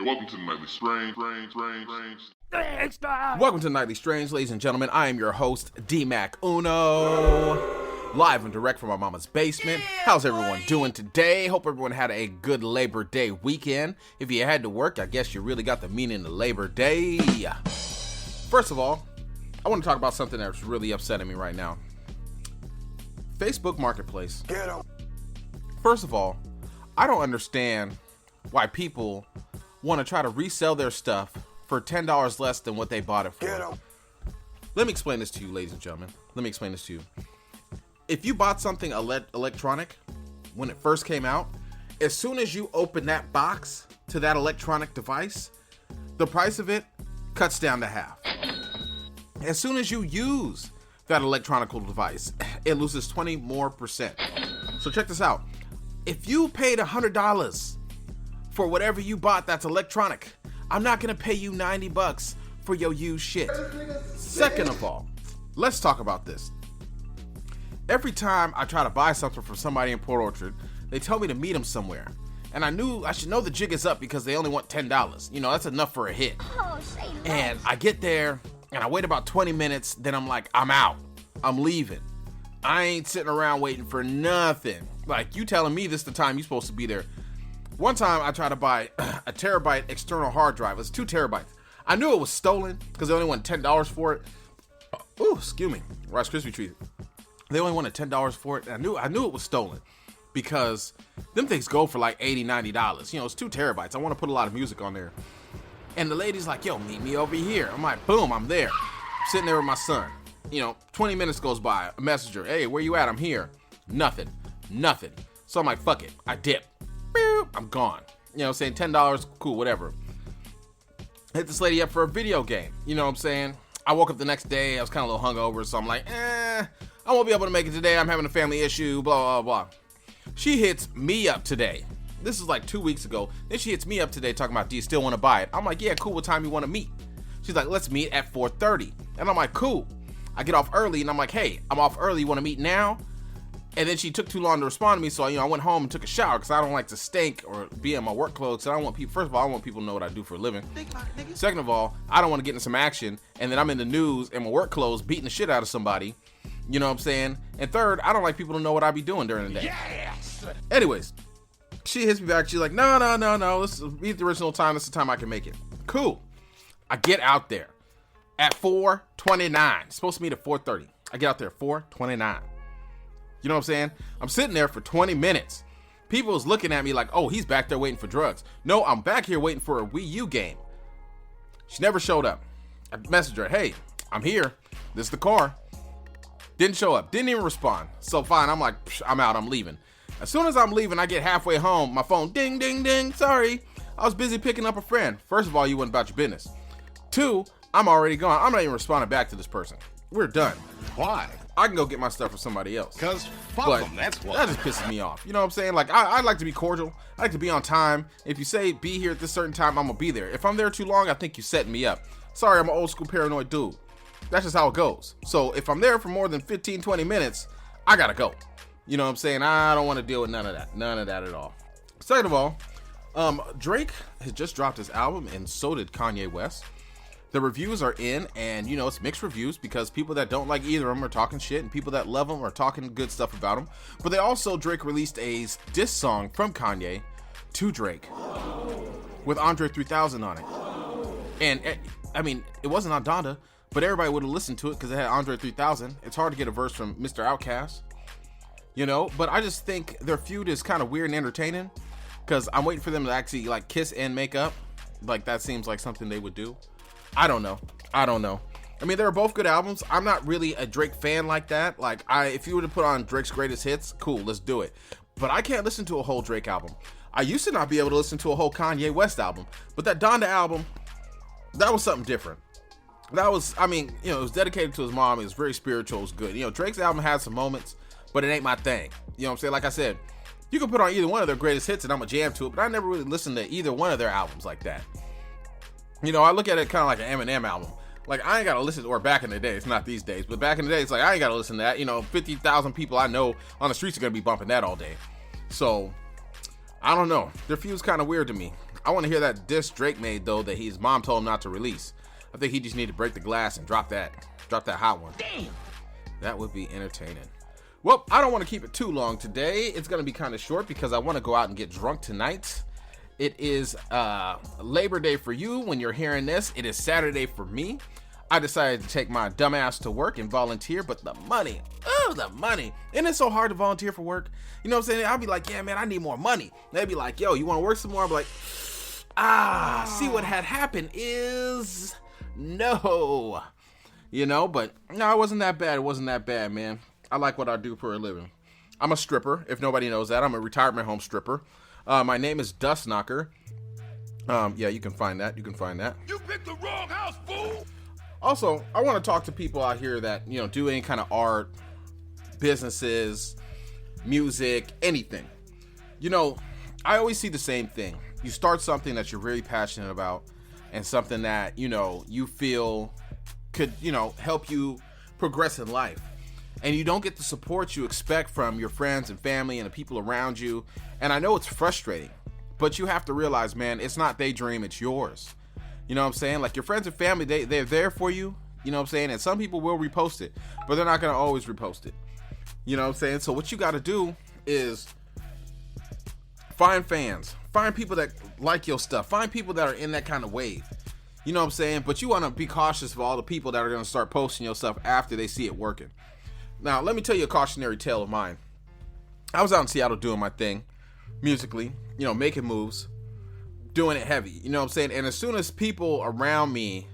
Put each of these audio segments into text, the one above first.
Welcome to the Nightly Strange. Welcome to Nightly Strange, ladies and gentlemen. I am your host, D-Mac Uno, live and direct from my mama's basement. How's everyone doing today? Hope everyone had a good Labor Day weekend. If you had to work, I guess you really got the meaning of Labor Day. First of all, I want to talk about something that's really upsetting me right now. Facebook Marketplace. First of all, I don't understand why people want to try to resell their stuff for $10 less than what they bought it for. Let me explain this to you, ladies and gentlemen. If you bought something electronic when it first came out, as soon as you open that box to that electronic device, the price of it cuts down to half. As soon as you use that electronic device, it loses 20% more. So check this out. If you paid $100 for whatever you bought that's electronic, I'm not gonna pay you $90 for your used shit. Second of all, let's talk about this. Every time I try to buy something from somebody in Port Orchard, they tell me to meet them somewhere. And I knew I should know the jig is up because they only want $10. You know, that's enough for a hit. And I get there and I wait about 20 minutes, then I'm like, I'm out. I'm leaving. I ain't sitting around waiting for nothing. Like, you telling me this is the time you're supposed to be there. One time I tried to buy a terabyte external hard drive. It's 2 terabytes. I knew it was stolen because they only wanted $10 for it. Ooh, excuse me. Rice Krispie treat. They only wanted $10 for it. And I knew it was stolen because them things go for like $80, $90. You know, it's 2 terabytes. I want to put a lot of music on there. And the lady's like, yo, meet me over here. I'm like, boom, I'm there. Sitting there with my son. You know, 20 minutes goes by. A messenger. Hey, where you at? I'm here. Nothing. So I'm like, fuck it. I dip. I'm gone. You know what I'm saying? $10, cool, whatever. Hit this lady up for a video game. You know what I'm saying? I woke up the next day. I was kind of a little hungover, so I'm like, I won't be able to make it today. I'm having a family issue, blah, blah, blah. She hits me up today. This is like 2 weeks ago. Then she hits me up today talking about, do you still want to buy it? I'm like, yeah, cool. What time you want to meet? She's like, let's meet at 4:30. And I'm like, cool. I get off early, and I'm like, hey, I'm off early. You want to meet now? And then she took too long to respond to me, so I went home and took a shower because I don't like to stink or be in my work clothes. So I don't want people. First of all, I don't want people to know what I do for a living. Second of all, I don't want to get in some action and then I'm in the news in my work clothes beating the shit out of somebody. You know what I'm saying? And third, I don't like people to know what I be doing during the day. Yes. Anyways, she hits me back. She's like, no. Let's meet the original time. This is the time I can make it. Cool. I get out there at 4:29. Supposed to meet at 4:30. I get out there at 4:29. You know what I'm saying? I'm sitting there for 20 minutes. People was looking at me like, oh, he's back there waiting for drugs. No, I'm back here waiting for a Wii U game. She never showed up. I messaged her, hey, I'm here. This is the car. Didn't show up. Didn't even respond. So fine, I'm like, I'm out, I'm leaving. As soon as I'm leaving, I get halfway home. My phone, ding, ding, ding. Sorry. I was busy picking up a friend. First of all, you went about your business. 2, I'm already gone. I'm not even responding back to this person. We're done. Why? I can go get my stuff from somebody else. Because fuck them, that's why. That just pisses me off. You know what I'm saying? Like, I like to be cordial. I like to be on time. If you say be here at this certain time, I'm going to be there. If I'm there too long, I think you're setting me up. Sorry, I'm an old school paranoid dude. That's just how it goes. So if I'm there for more than 15, 20 minutes, I got to go. You know what I'm saying? I don't want to deal with none of that. None of that at all. Second of all, Drake has just dropped his album, and so did Kanye West. The reviews are in, and you know, it's mixed reviews because people that don't like either of them are talking shit and people that love them are talking good stuff about them. But they also, Drake released a diss song from Kanye to Drake with Andre 3000 on it. And I mean, it wasn't on Donda, but everybody would have listened to it because it had Andre 3000. It's hard to get a verse from Mr. Outkast, you know, but I just think their feud is kind of weird and entertaining because I'm waiting for them to actually like kiss and make up. Like, that seems like something they would do. I don't know. I mean, they were both good albums. I'm not really a Drake fan like that. Like, if you were to put on Drake's greatest hits, cool, let's do it. But I can't listen to a whole Drake album. I used to not be able to listen to a whole Kanye West album. But that Donda album, that was something different. That was, I mean, you know, it was dedicated to his mom. It was very spiritual. It was good. You know, Drake's album had some moments, but it ain't my thing. You know what I'm saying? Like I said, you can put on either one of their greatest hits and I'm a jam to it, but I never really listened to either one of their albums like that. You know, I look at it kind of like an Eminem album. Like, I ain't got to listen to, or back in the day, it's not these days, but back in the day, it's like, I ain't got to listen to that. You know, 50,000 people I know on the streets are going to be bumping that all day. So, I don't know. Their feud's kind of weird to me. I want to hear that diss Drake made, though, that his mom told him not to release. I think he just need to break the glass and drop that hot one. Damn. That would be entertaining. Well, I don't want to keep it too long today. It's going to be kind of short because I want to go out and get drunk tonight. It is Labor Day for you when you're hearing this. It is Saturday for me. I decided to take my dumb ass to work and volunteer, but the money. Isn't it so hard to volunteer for work? You know what I'm saying? I'll be like, yeah, man, I need more money. They'd be like, yo, you want to work some more? I'll be like, see what had happened is no. You know, but no, it wasn't that bad. It wasn't that bad, man. I like what I do for a living. I'm a stripper, if nobody knows that. I'm a retirement home stripper. My name is Dust Knocker. Yeah, you can find that. You picked the wrong house, fool! Also, I want to talk to people out here that, you know, do any kind of art, businesses, music, anything. You know, I always see the same thing. You start something that you're really passionate about and something that, you know, you feel could, you know, help you progress in life. And you don't get the support you expect from your friends and family and the people around you. And I know it's frustrating, but you have to realize, man, it's not their dream, it's yours. You know what I'm saying? Like, your friends and family, they're there for you. You know what I'm saying? And some people will repost it, but they're not going to always repost it. You know what I'm saying? So what you got to do is find fans. Find people that like your stuff. Find people that are in that kind of wave. You know what I'm saying? But you want to be cautious of all the people that are going to start posting your stuff after they see it working. Now, let me tell you a cautionary tale of mine. I was out in Seattle doing my thing, musically, you know, making moves, doing it heavy, you know what I'm saying? And as soon as people around me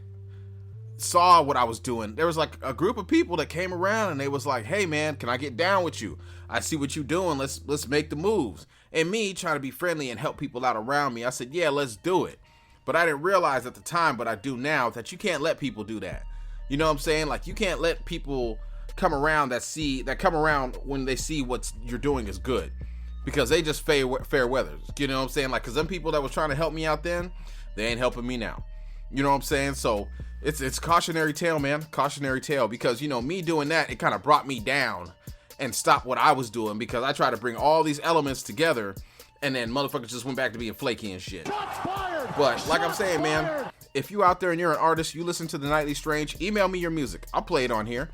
saw what I was doing, there was like a group of people that came around and they was like, hey man, can I get down with you? I see what you doing. Let's make the moves. And me trying to be friendly and help people out around me, I said, yeah, let's do it. But I didn't realize at the time, but I do now, that you can't let people do that. You know what I'm saying? Like, you can't let people come around that come around when they see what you're doing is good, because they just fair weather. You know what I'm saying? Like, because them people that was trying to help me out then, they ain't helping me now. You know what I'm saying? So it's cautionary tale, man. Cautionary tale, because, you know, me doing that, it kind of brought me down and stopped what I was doing, because I tried to bring all these elements together, and then motherfuckers just went back to being flaky and shit. But like I'm saying, man, if you out there and you're an artist, you listen to the Nightly Strange, email me your music. I'll play it on here.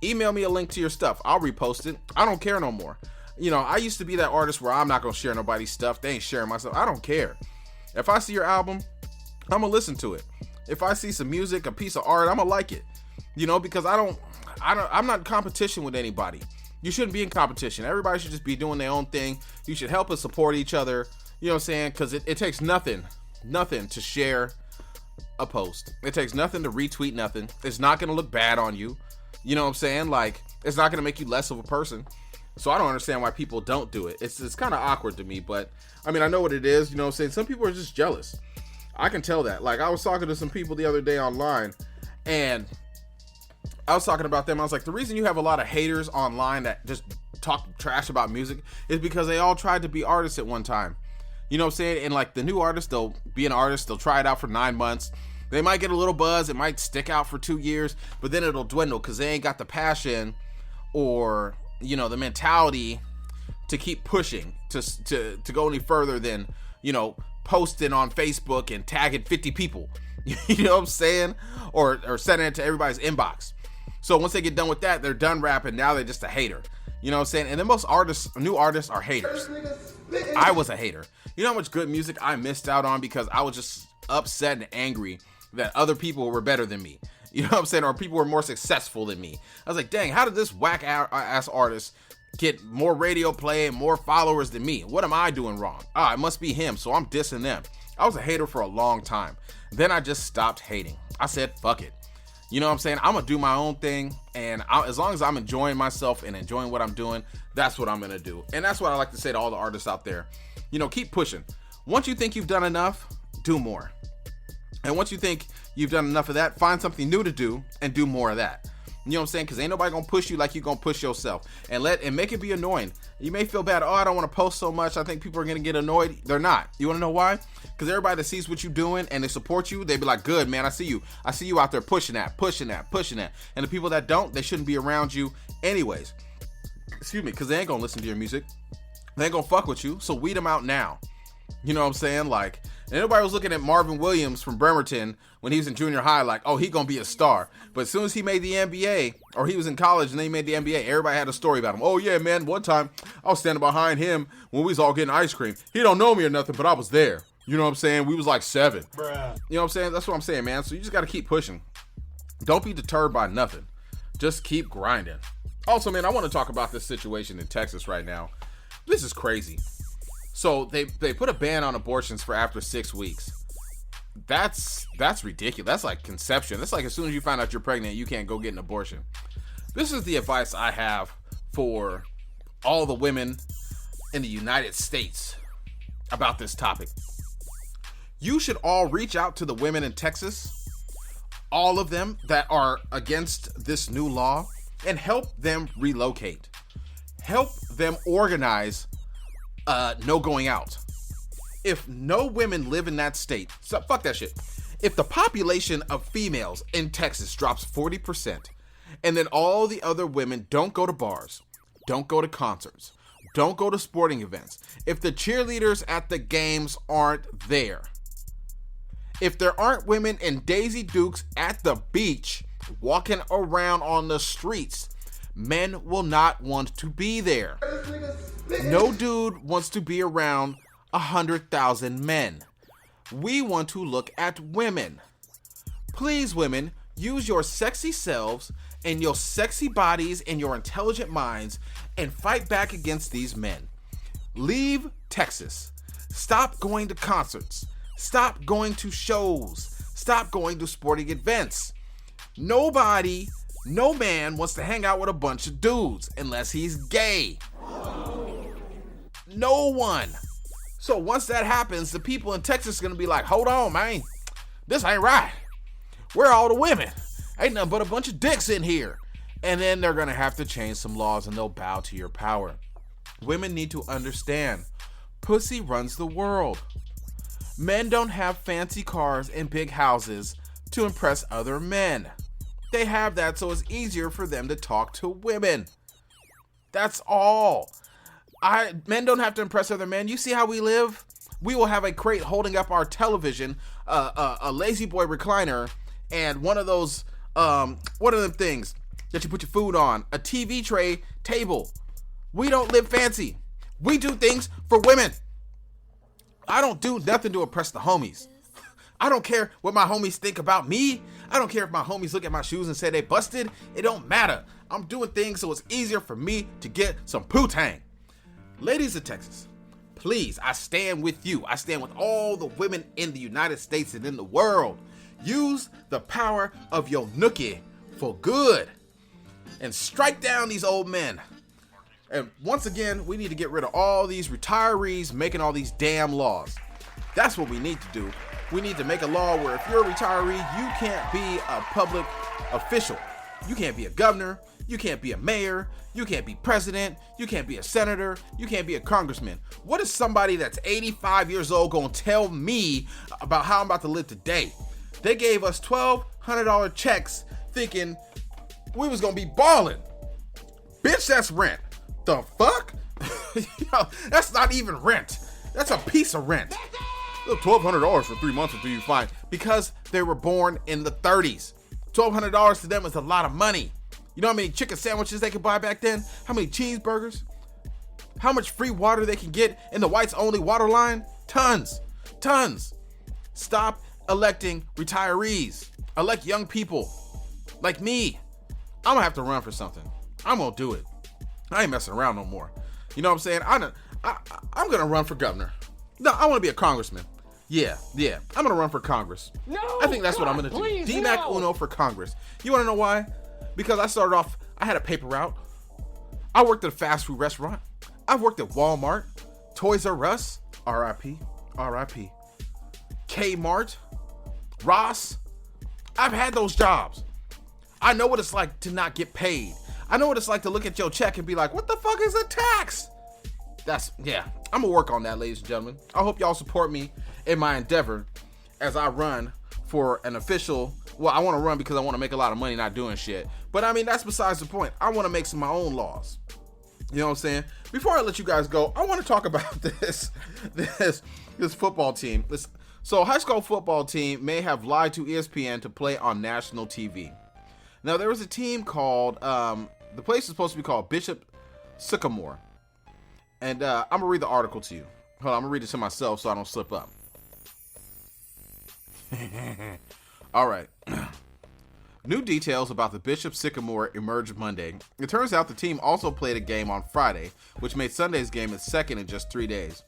Email me a link to your stuff. I'll repost it. I don't care no more. You know, I used to be that artist where I'm not going to share nobody's stuff. They ain't sharing my stuff. I don't care. If I see your album, I'm going to listen to it. If I see some music, a piece of art, I'm going to like it. You know, because I'm not in competition with anybody. You shouldn't be in competition. Everybody should just be doing their own thing. You should help us support each other. You know what I'm saying? Because it takes nothing to share a post. It takes nothing to retweet nothing. It's not going to look bad on you. You know what I'm saying? Like, it's not going to make you less of a person. So I don't understand why people don't do it. It's kind of awkward to me, but I mean, I know what it is. You know what I'm saying? Some people are just jealous. I can tell that. Like, I was talking to some people the other day online, and I was talking about them. I was like, the reason you have a lot of haters online that just talk trash about music is because they all tried to be artists at one time. You know what I'm saying? And like, the new artists, they'll be an artist. They'll try it out for 9 months. They might get a little buzz. It might stick out for 2 years, but then it'll dwindle because they ain't got the passion or, you know, the mentality to keep pushing to go any further than, you know, posting on Facebook and tagging 50 people. You know what I'm saying? Or sending it to everybody's inbox. So once they get done with that, they're done rapping. Now they're just a hater. You know what I'm saying? And then most new artists are haters. I was a hater. You know how much good music I missed out on because I was just upset and angry that other people were better than me. You know what I'm saying? Or people were more successful than me. I was like, dang, how did this whack ass artist get more radio play and more followers than me? What am I doing wrong? It must be him, so I'm dissing them. I was a hater for a long time. Then I just stopped hating. I said, fuck it. You know what I'm saying? I'm going to do my own thing, and as long as I'm enjoying myself and enjoying what I'm doing, that's what I'm going to do. And that's what I like to say to all the artists out there. You know, keep pushing. Once you think you've done enough, do more. And once you think you've done enough of that, find something new to do and do more of that. You know what I'm saying? Because ain't nobody going to push you like you're going to push yourself. And make it be annoying. You may feel bad. I don't want to post so much. I think people are going to get annoyed. They're not. You want to know why? Because everybody that sees what you're doing and they support you, they be like, good, man, I see you. I see you out there pushing that. And the people that don't, they shouldn't be around you anyways. Excuse me, because they ain't going to listen to your music. They ain't going to fuck with you. So weed them out now. You know what I'm saying? Like, everybody was looking at Marvin Williams from Bremerton when he was in junior high, like, oh, he gonna be a star. But as soon as he made the NBA, or he was in college and then he made the NBA, everybody had a story about him. Oh yeah, man, one time I was standing behind him when we was all getting ice cream. He don't know me or nothing, but I was there. You know what I'm saying? We was like 7. Bruh. You know what I'm saying? That's what I'm saying, man. So you just gotta keep pushing. Don't be deterred by nothing. Just keep grinding. Also, man, I want to talk about this situation in Texas right now. This is crazy. So they put a ban on abortions for after 6 weeks. That's ridiculous. That's like conception. That's like as soon as you find out you're pregnant, you can't go get an abortion. This is the advice I have for all the women in the United States about this topic. You should all reach out to the women in Texas, all of them that are against this new law, and help them relocate. Help them organize no going out. If no women live in that state, so fuck that shit. If the population of females in Texas drops 40%, and then all the other women don't go to bars, don't go to concerts, don't go to sporting events, if the cheerleaders at the games aren't there, if there aren't women in Daisy Dukes at the beach walking around on the streets, men will not want to be there. No dude wants to be around 100,000 men. We want to look at women. Please, women, use your sexy selves and your sexy bodies and your intelligent minds and fight back against these men. Leave Texas. Stop going to concerts. Stop going to shows. Stop going to sporting events. No man wants to hang out with a bunch of dudes unless he's gay. No one. So once that happens, the people in Texas are going to be like, hold on, man. This ain't right. Where are all the women? Ain't nothing but a bunch of dicks in here. And then they're going to have to change some laws and they'll bow to your power. Women need to understand, pussy runs the world. Men don't have fancy cars and big houses to impress other men. They have that so it's easier for them to talk to women. That's all. Men don't have to impress other men. You see how we live? We will have a crate holding up our television, a lazy boy recliner, and one of those, one of them things that you put your food on, a TV tray table. We don't live fancy. We do things for women. I don't do nothing to impress the homies. I don't care what my homies think about me. I don't care if my homies look at my shoes and say they busted. It don't matter. I'm doing things so it's easier for me to get some poo-tang. Ladies of Texas, please, I stand with you. I stand with all the women in the United States and in the world. Use the power of your nookie for good and strike down these old men. And once again, we need to get rid of all these retirees making all these damn laws. That's what we need to do. We need to make a law where if you're a retiree, you can't be a public official. You can't be a governor. You can't be a mayor. You can't be president. You can't be a senator. You can't be a congressman. What is somebody that's 85 years old gonna tell me about how I'm about to live today? They gave us $1,200 checks thinking we was gonna be balling. Bitch, that's rent. The fuck? Yo, that's not even rent. That's a piece of rent. $1,200 for 3 months until you find, because they were born in the 30s. $1,200 to them is a lot of money. You know how many chicken sandwiches they could buy back then? How many cheeseburgers? How much free water they can get in the whites only water line? Tons. Stop electing retirees. Elect young people like me. I'm gonna have to run for something. I'm gonna do it. I ain't messing around no more. You know what I'm saying? I'm gonna run for governor. No, I want to be a congressman. Yeah. I'm gonna run for Congress. No, I think that's what I'm gonna do. DMAC Uno for Congress. You wanna know why? Because I started off, I had a paper route. I worked at a fast food restaurant. I've worked at Walmart, Toys R Us, RIP, Kmart, Ross. I've had those jobs. I know what it's like to not get paid. I know what it's like to look at your check and be like, what the fuck is a tax? I'm gonna work on that, ladies and gentlemen. I hope y'all support me in my endeavor as I run for an official. Well, I want to run because I want to make a lot of money not doing shit. But I mean, that's besides the point. I want to make some of my own laws. You know what I'm saying? Before I let you guys go, I want to talk about this football team. So a high school football team may have lied to ESPN to play on national TV. Now, there was a team called, the place is supposed to be called Bishop Sycamore. And I'm going to read the article to you. Hold on, I'm going to read it to myself so I don't slip up. All right. New details about the Bishop Sycamore emerged Monday. It turns out the team also played a game on Friday, which made Sunday's game its second in just 3 days.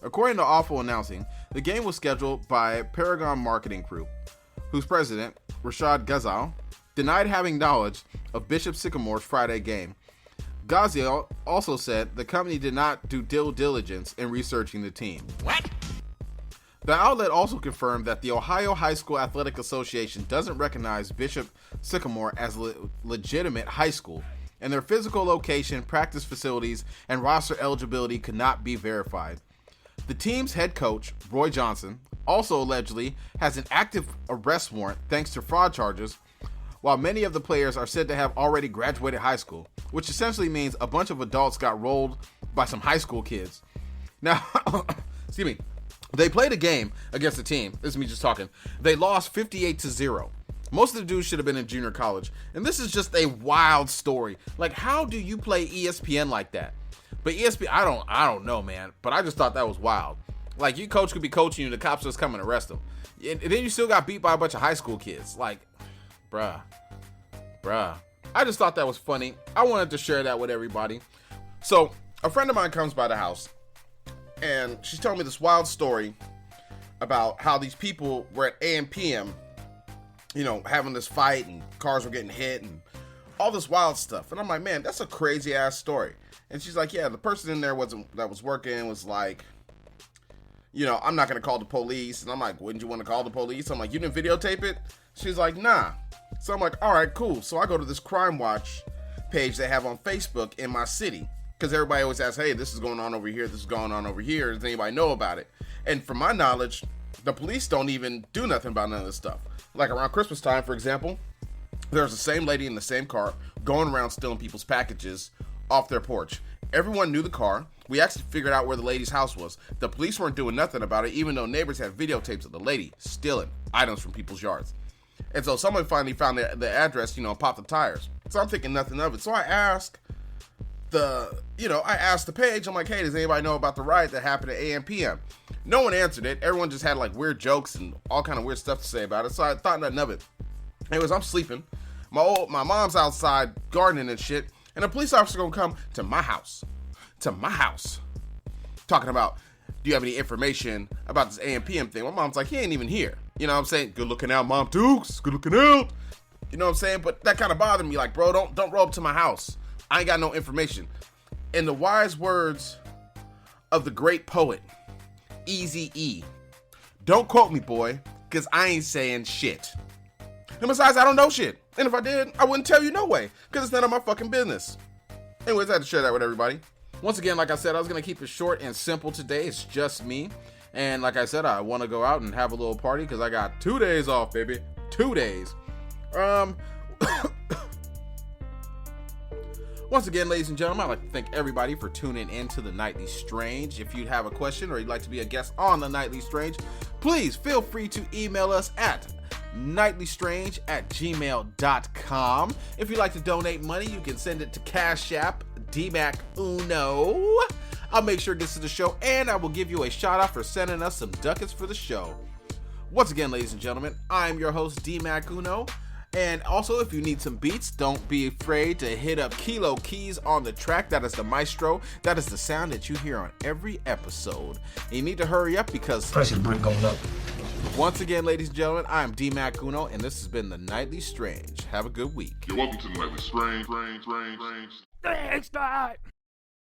According to Awful Announcing, the game was scheduled by Paragon Marketing Group, whose president, Rashad Ghazal, denied having knowledge of Bishop Sycamore's Friday game. Ghazal also said the company did not do due diligence in researching the team. What? The outlet also confirmed that the Ohio High School Athletic Association doesn't recognize Bishop Sycamore as a legitimate high school, and their physical location, practice facilities, and roster eligibility could not be verified. The team's head coach, Roy Johnson, also allegedly has an active arrest warrant thanks to fraud charges, while many of the players are said to have already graduated high school, which essentially means a bunch of adults got rolled by some high school kids. Now, excuse me. They played a game against the team. This is me just talking. They lost 58-0. Most of the dudes should have been in junior college. And this is just a wild story. Like, how do you play ESPN like that? But ESPN, I don't know, man. But I just thought that was wild. Like, your coach could be coaching you, the cops just come and arrest him. And then you still got beat by a bunch of high school kids. Like, bruh. I just thought that was funny. I wanted to share that with everybody. So, a friend of mine comes by the house. And she's telling me this wild story about how these people were at AM/PM, you know, having this fight and cars were getting hit and all this wild stuff. And I'm like, man, that's a crazy ass story. And she's like, yeah, the person in there that was working was like, you know, I'm not going to call the police. And I'm like, wouldn't you want to call the police? I'm like, you didn't videotape it? She's like, nah. So I'm like, all right, cool. So I go to this Crime Watch page they have on Facebook in my city. Because everybody always asks, hey, this is going on over here, this is going on over here. Does anybody know about it? And from my knowledge, the police don't even do nothing about none of this stuff. Like around Christmas time, for example, there's the same lady in the same car going around stealing people's packages off their porch. Everyone knew the car. We actually figured out where the lady's house was. The police weren't doing nothing about it, even though neighbors had videotapes of the lady stealing items from people's yards. And so someone finally found the address, you know, and popped the tires. So I'm thinking nothing of it. So I asked the page, I'm like, hey, does anybody know about the riot that happened at AM/PM? No one answered it. Everyone just had like weird jokes and all kind of weird stuff to say about it. So I thought nothing of it. Anyways, I'm sleeping. My mom's outside gardening and shit. And a police officer gonna come to my house. Talking about, do you have any information about this AM/PM thing? My mom's like, he ain't even here. You know what I'm saying? Good looking out, Mom Dukes. Good looking out. You know what I'm saying? But that kind of bothered me. Like, bro, don't roll up to my house. I ain't got no information. In the wise words of the great poet, Eazy-E, don't quote me, boy, because I ain't saying shit. And besides, I don't know shit. And if I did, I wouldn't tell you no way, because it's none of my fucking business. Anyways, I had to share that with everybody. Once again, like I said, I was going to keep it short and simple today. It's just me. And like I said, I want to go out and have a little party because I got 2 days off, baby. 2 days. Once again, ladies and gentlemen, I'd like to thank everybody for tuning in to the Nightly Strange. If you have a question or you'd like to be a guest on the Nightly Strange, please feel free to email us at nightlystrange@gmail.com. If you'd like to donate money, you can send it to Cash App DMAC Uno. I'll make sure it gets to the show, and I will give you a shout out for sending us some ducats for the show. Once again, ladies and gentlemen, I'm your host, DMAC Uno. And also, if you need some beats, don't be afraid to hit up Kilo Keyz on the track. That is the maestro. That is the sound that you hear on every episode. And you need to hurry up because pressure break on up. Once again, ladies and gentlemen, I am DMAC Uno, and this has been the Nightly Strange. Have a good week. You're welcome to the Nightly Strange. Thanks, God.